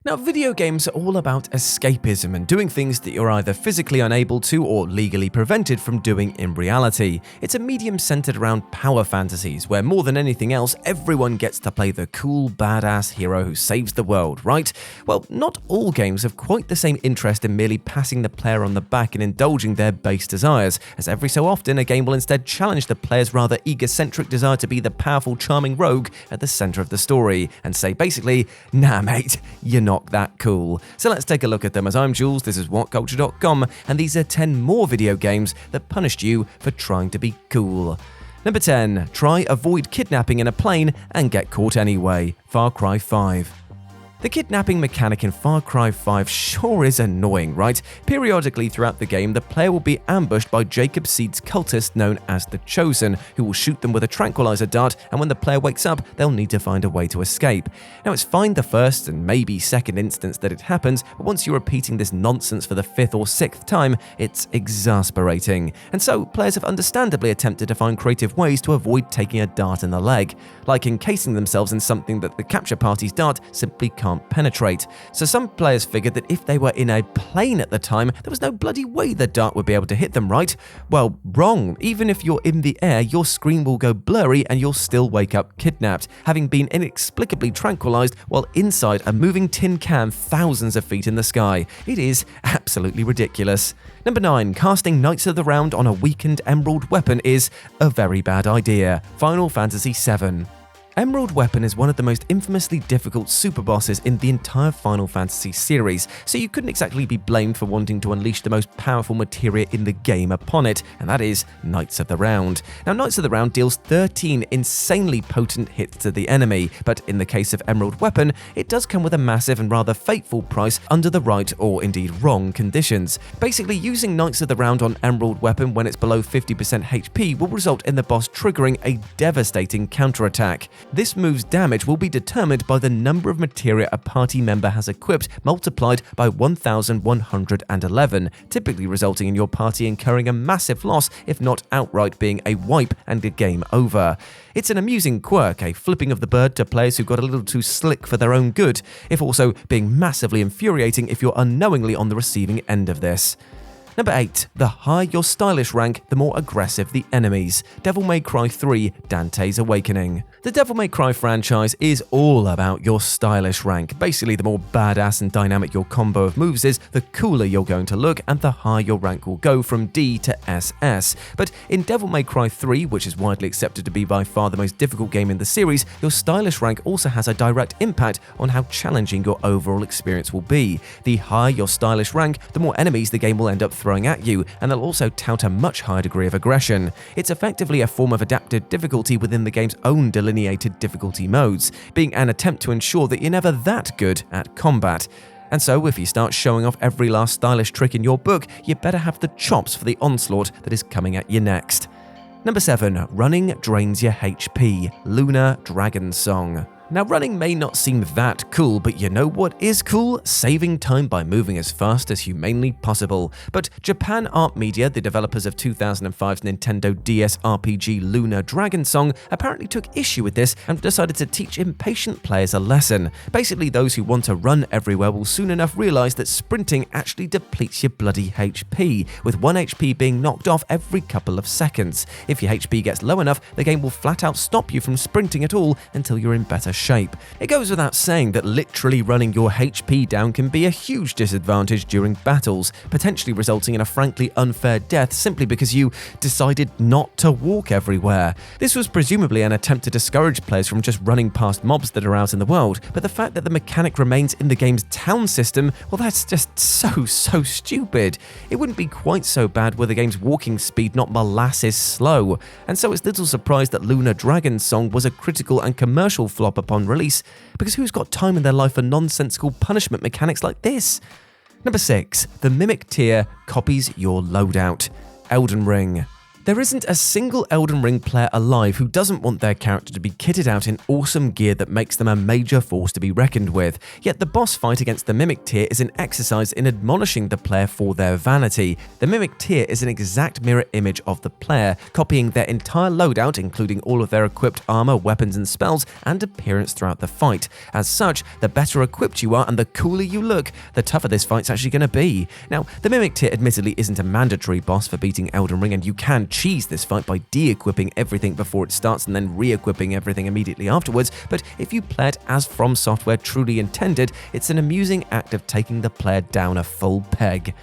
Now, video games are all about escapism and doing things that you're either physically unable to or legally prevented from doing in reality. It's a medium centered around power fantasies, where more than anything else, everyone gets to play the cool, badass hero who saves the world, right? Well, not all games have quite the same interest in merely passing the player on the back and indulging their base desires, as every so often a game will instead challenge the player's rather egocentric desire to be the powerful, charming rogue at the center of the story, and say basically, nah mate, you're not that cool. So let's take a look at them. As I'm Jules, this is WhatCulture.com, and these are 10 more video games that punished you for trying to be cool. Number 10. Try avoid kidnapping in a plane and get caught anyway. Far Cry 5. The kidnapping mechanic in Far Cry 5 sure is annoying, right? Periodically throughout the game, the player will be ambushed by Jacob Seed's cultist known as the Chosen, who will shoot them with a tranquilizer dart, and when the player wakes up, they'll need to find a way to escape. Now, it's fine the first and maybe second instance that it happens, but once you're repeating this nonsense for the 5th or 6th time, it's exasperating. And so, players have understandably attempted to find creative ways to avoid taking a dart in the leg, like encasing themselves in something that the capture party's dart simply can't penetrate. So some players figured that if they were in a plane at the time, there was no bloody way the dart would be able to hit them, right? Well, wrong. Even if you're in the air, your screen will go blurry and you'll still wake up kidnapped, having been inexplicably tranquilized while inside a moving tin can thousands of feet in the sky. It is absolutely ridiculous. Number 9. Casting Knights of the Round on a weakened emerald weapon is a very bad idea. Final Fantasy VII. Emerald Weapon is one of the most infamously difficult super bosses in the entire Final Fantasy series, so you couldn't exactly be blamed for wanting to unleash the most powerful materia in the game upon it, and that is Knights of the Round. Now, Knights of the Round deals 13 insanely potent hits to the enemy, but in the case of Emerald Weapon, it does come with a massive and rather fateful price under the right or indeed wrong conditions. Basically, using Knights of the Round on Emerald Weapon when it's below 50% HP will result in the boss triggering a devastating counterattack. This move's damage will be determined by the number of materia a party member has equipped multiplied by 1111, typically resulting in your party incurring a massive loss, if not outright being a wipe and a game over. It's an amusing quirk, a flipping of the bird to players who got a little too slick for their own good, if also being massively infuriating if you're unknowingly on the receiving end of this. Number 8. The higher your stylish rank, the more aggressive the enemies. Devil May Cry 3 Dante's Awakening. The Devil May Cry franchise is all about your stylish rank. Basically, the more badass and dynamic your combo of moves is, the cooler you're going to look and the higher your rank will go from D to SS. But in Devil May Cry 3, which is widely accepted to be by far the most difficult game in the series, your stylish rank also has a direct impact on how challenging your overall experience will be. The higher your stylish rank, the more enemies the game will end up throwing at you, and they'll also tout a much higher degree of aggression. It's effectively a form of adapted difficulty within the game's own delineated difficulty modes, being an attempt to ensure that you're never that good at combat. And so, if you start showing off every last stylish trick in your book, you better have the chops for the onslaught that is coming at you next. Number 7. Running drains your HP. Lunar Dragon Song. Now, running may not seem that cool, but you know what is cool? Saving time by moving as fast as humanly possible. But Japan Art Media, the developers of 2005's Nintendo DS RPG Lunar Dragon Song, apparently took issue with this and decided to teach impatient players a lesson. Basically, those who want to run everywhere will soon enough realize that sprinting actually depletes your bloody HP, with 1 HP being knocked off every couple of seconds. If your HP gets low enough, the game will flat out stop you from sprinting at all until you're in better shape. It goes without saying that literally running your HP down can be a huge disadvantage during battles, potentially resulting in a frankly unfair death simply because you decided not to walk everywhere. This was presumably an attempt to discourage players from just running past mobs that are out in the world, but the fact that the mechanic remains in the game's town system, well, that's just so stupid. It wouldn't be quite so bad were the game's walking speed not molasses slow, and so it's little surprise that Lunar Dragon Song was a critical and commercial flop upon release, because who's got time in their life for nonsensical punishment mechanics like this? Number 6. The Mimic Tier copies your loadout. Elden Ring. There isn't a single Elden Ring player alive who doesn't want their character to be kitted out in awesome gear that makes them a major force to be reckoned with, yet the boss fight against the Mimic Tier is an exercise in admonishing the player for their vanity. The Mimic Tier is an exact mirror image of the player, copying their entire loadout, including all of their equipped armor, weapons and spells, and appearance throughout the fight. As such, the better equipped you are and the cooler you look, the tougher this fight's actually going to be. Now, the Mimic Tier admittedly isn't a mandatory boss for beating Elden Ring, and you can cheese this fight by de-equipping everything before it starts and then re-equipping everything immediately afterwards, but if you play it as From Software truly intended, it's an amusing act of taking the player down a full peg.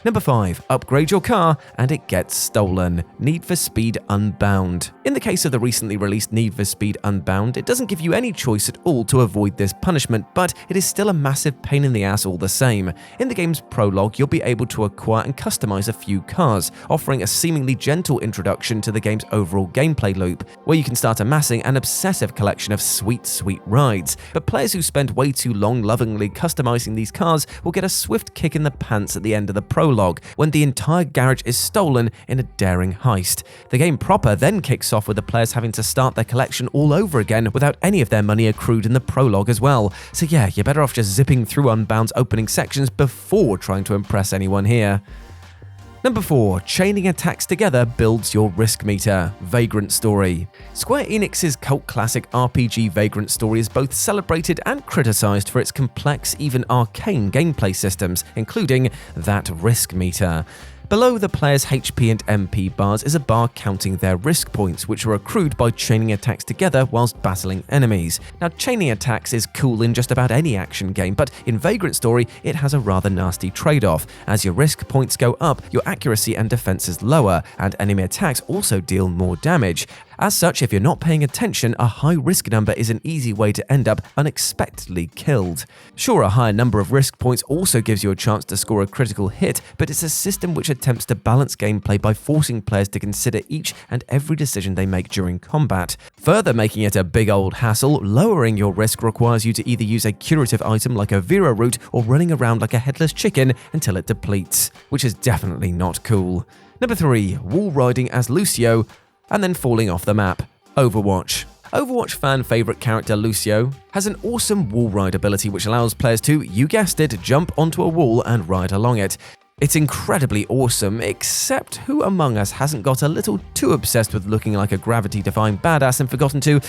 Number 5. Upgrade your car and it gets stolen. Need for Speed Unbound. In the case of the recently released Need for Speed Unbound, it doesn't give you any choice at all to avoid this punishment, but it is still a massive pain in the ass all the same. In the game's prologue, you'll be able to acquire and customize a few cars, offering a seemingly gentle introduction to the game's overall gameplay loop, where you can start amassing an obsessive collection of sweet rides. But players who spend way too long lovingly customizing these cars will get a swift kick in the pants at the end of the prologue, when the entire garage is stolen in a daring heist. The game proper then kicks off with the players having to start their collection all over again without any of their money accrued in the prologue as well. So yeah, you're better off just zipping through Unbound's opening sections before trying to impress anyone here. Number 4. Chaining attacks together builds your risk meter. Vagrant Story. Square Enix's cult classic RPG Vagrant Story is both celebrated and criticized for its complex, even arcane gameplay systems, including that risk meter. Below the player's HP and MP bars is a bar counting their risk points, which are accrued by chaining attacks together whilst battling enemies. Now, chaining attacks is cool in just about any action game, but in Vagrant Story, it has a rather nasty trade-off. As your risk points go up, your accuracy and defense is lower, and enemy attacks also deal more damage. As such, if you're not paying attention, a high risk number is an easy way to end up unexpectedly killed. Sure, a higher number of risk points also gives you a chance to score a critical hit, but it's a system which attempts to balance gameplay by forcing players to consider each and every decision they make during combat. Further making it a big old hassle, lowering your risk requires you to either use a curative item like a Vera root or running around like a headless chicken until it depletes, which is definitely not cool. Number 3. Wall riding as Lucio and then falling off the map. Overwatch. Overwatch fan favourite character Lucio has an awesome wall ride ability which allows players to, you guessed it, jump onto a wall and ride along it. It's incredibly awesome, except who among us hasn't got a little too obsessed with looking like a gravity-defying badass and forgotten to,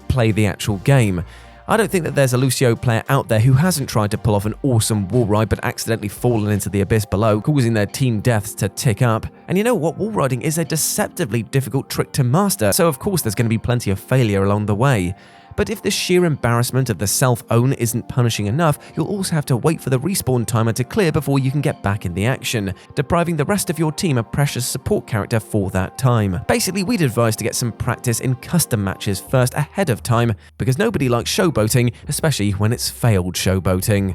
play the actual game? I don't think that there's a Lucio player out there who hasn't tried to pull off an awesome wall ride but accidentally fallen into the abyss below, causing their team deaths to tick up. And you know what? Wall riding is a deceptively difficult trick to master, so of course there's going to be plenty of failure along the way. But if the sheer embarrassment of the self-own isn't punishing enough, you'll also have to wait for the respawn timer to clear before you can get back in the action, depriving the rest of your team a precious support character for that time. Basically, we'd advise to get some practice in custom matches first ahead of time, because nobody likes showboating, especially when it's failed showboating.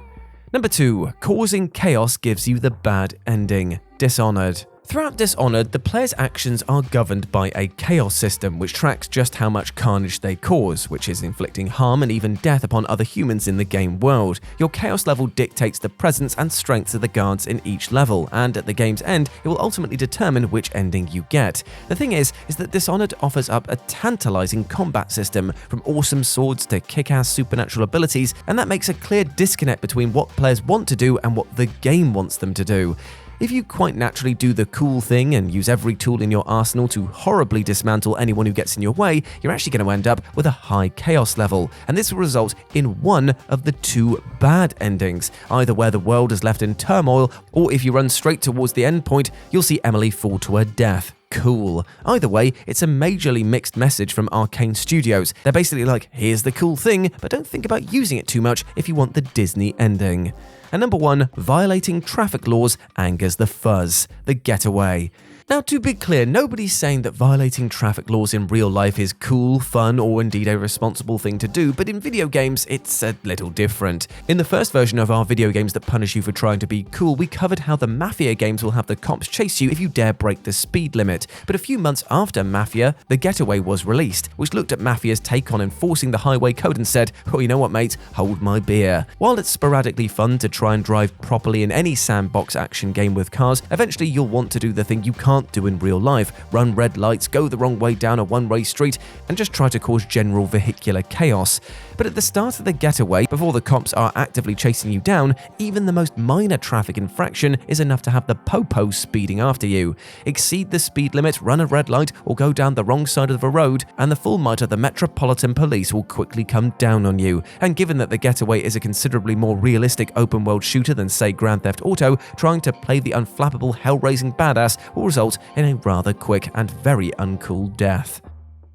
Number 2. Causing chaos gives you the bad ending. Dishonored. Throughout Dishonored, the player's actions are governed by a chaos system which tracks just how much carnage they cause, which is inflicting harm and even death upon other humans in the game world. Your chaos level dictates the presence and strengths of the guards in each level, and at the game's end, it will ultimately determine which ending you get. The thing is that Dishonored offers up a tantalizing combat system, from awesome swords to kick-ass supernatural abilities, and that makes a clear disconnect between what players want to do and what the game wants them to do. If you quite naturally do the cool thing and use every tool in your arsenal to horribly dismantle anyone who gets in your way, you're actually going to end up with a high chaos level, and this will result in one of the 2 bad endings, either where the world is left in turmoil, or if you run straight towards the end point, you'll see Emily fall to her death. Cool. Either way, it's a majorly mixed message from Arcane Studios. They're basically like, here's the cool thing, but don't think about using it too much if you want the Disney ending. And number 1, violating traffic laws angers the fuzz. The Getaway. Now, to be clear, nobody's saying that violating traffic laws in real life is cool, fun, or indeed a responsible thing to do, but in video games, it's a little different. In the first version of our video games that punish you for trying to be cool, we covered how the Mafia games will have the cops chase you if you dare break the speed limit. But a few months after Mafia, The Getaway was released, which looked at Mafia's take on enforcing the highway code and said, oh, you know what, mate, hold my beer. While it's sporadically fun to try and drive properly in any sandbox action game with cars, eventually you'll want to do the thing you can't can't do in real life: run red lights, go the wrong way down a one-way street, and just try to cause general vehicular chaos. But at the start of the Getaway, before the cops are actively chasing you down, even the most minor traffic infraction is enough to have the popo speeding after you. Exceed the speed limit, run a red light, or go down the wrong side of a road, and the full might of the Metropolitan Police will quickly come down on you. And given that the Getaway is a considerably more realistic open-world shooter than, say, Grand Theft Auto, trying to play the unflappable, hell-raising badass will result in a rather quick and very uncool death.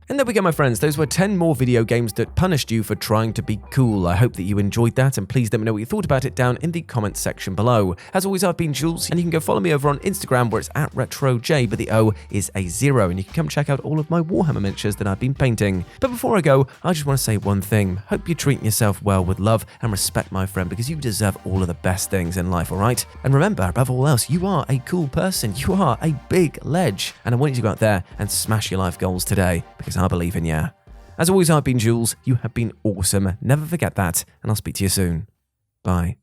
And there we go, my friends. Those were 10 more video games that punished you for trying to be cool. I hope that you enjoyed that, and please let me know what you thought about it down in the comments section below. As always, I've been Jules, and you can go follow me over on Instagram, where it's @RetroJ, but the O is a 0, and you can come check out all of my Warhammer miniatures that I've been painting. But before I go, I just want to say one thing. Hope you're treating yourself well with love and respect, my friend, because you deserve all of the best things in life, alright? And remember, above all else, you are a cool person. You are a big ledge, and I want you to go out there and smash your life goals today, because I believe in you. As always, I've been Jules. You have been awesome. Never forget that, and I'll speak to you soon. Bye.